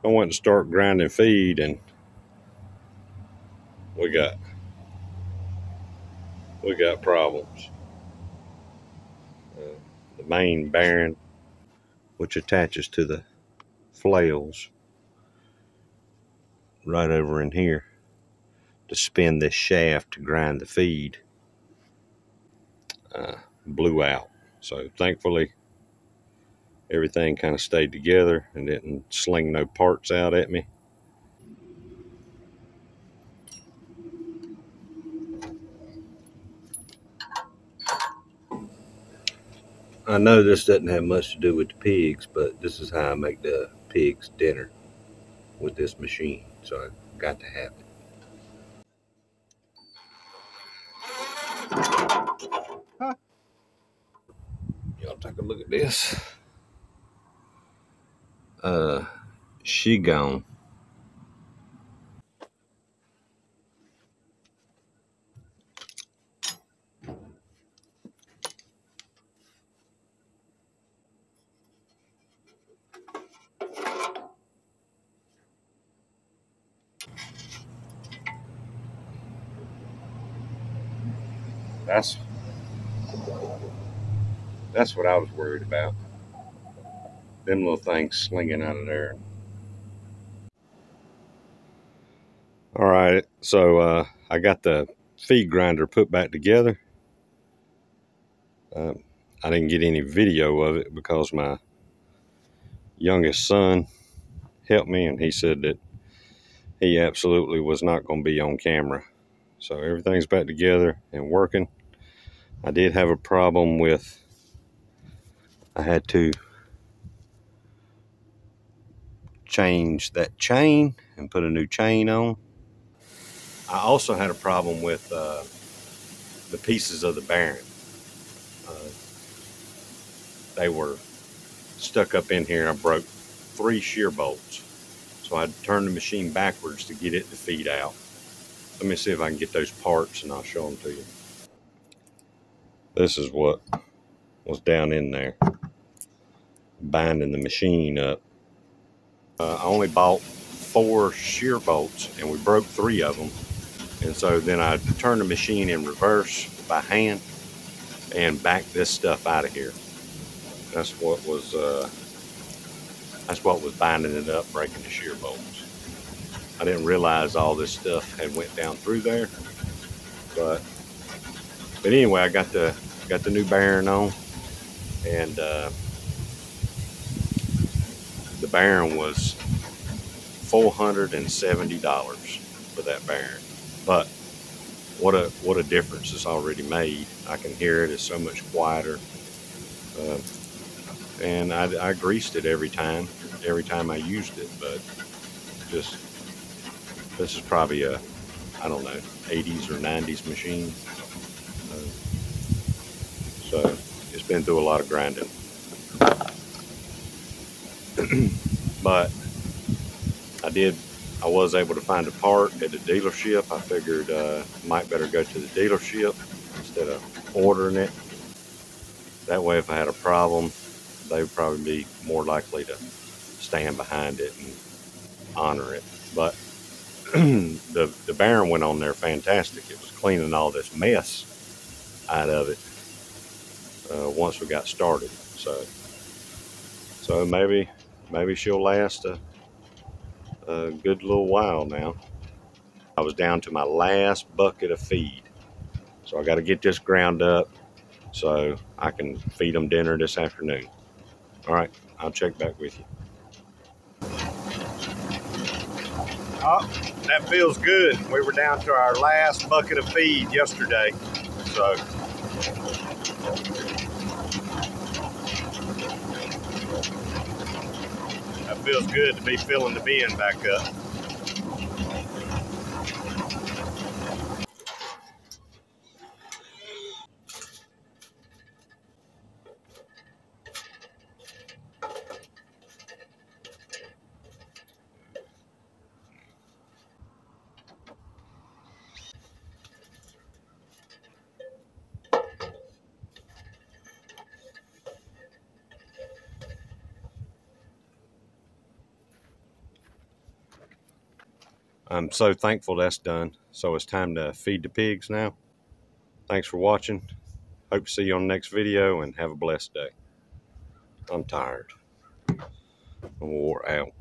I went to start grinding feed, and we got problems. The main bearing, which attaches to the flails right over in here to spin this shaft to grind the feed, blew out. So thankfully everything kind of stayed together and didn't sling no parts out at me. I know this doesn't have much to do with the pigs, but this is how I make the pigs dinner with this machine, so I got to have it. Y'all take a look at this. She gone. That's what I was worried about. Them little things slinging out of there. All right, so I got the feed grinder put back together. I didn't get any video of it because my youngest son helped me, and he said that he absolutely was not going to be on camera. So everything's back together and working. I did have a problem with, I had to change that chain and put a new chain on. I also had a problem with the pieces of the bearing. They were stuck up in here. I broke 3 shear bolts. So I had to turn the machine backwards to get it to feed out. Let me see if I can get those parts and I'll show them to you. This is what was down in there, binding the machine up. I only bought 4 shear bolts and we broke 3 of them. And so then I turned the machine in reverse by hand and backed this stuff out of here. That's what was binding it up, breaking the shear bolts. I didn't realize all this stuff had went down through there, but anyway, I got the new bearing on, and the bearing was $470 for that bearing. But what a difference it's already made. I can hear it. It's so much quieter. And I greased it every time I used it, but just, this is probably a, I don't know, 80s or 90s machine. So it's been through a lot of grinding. But I was able to find a part at the dealership. I figured might better go to the dealership instead of ordering it. That way, if I had a problem, they would probably be more likely to stand behind it and honor it. But the bearing went on there fantastic. It was cleaning all this mess out of it once we got started. So maybe she'll last a good little while now. I was down to my last bucket of feed, so I got to get this ground up so I can feed them dinner this afternoon. All right, I'll check back with you. Oh, that feels good. We were down to our last bucket of feed yesterday, so that feels good to be filling the bin back up. I'm so thankful that's done. So it's time to feed the pigs now. Thanks for watching. Hope to see you on the next video, and have a blessed day. I'm tired. I'm wore out.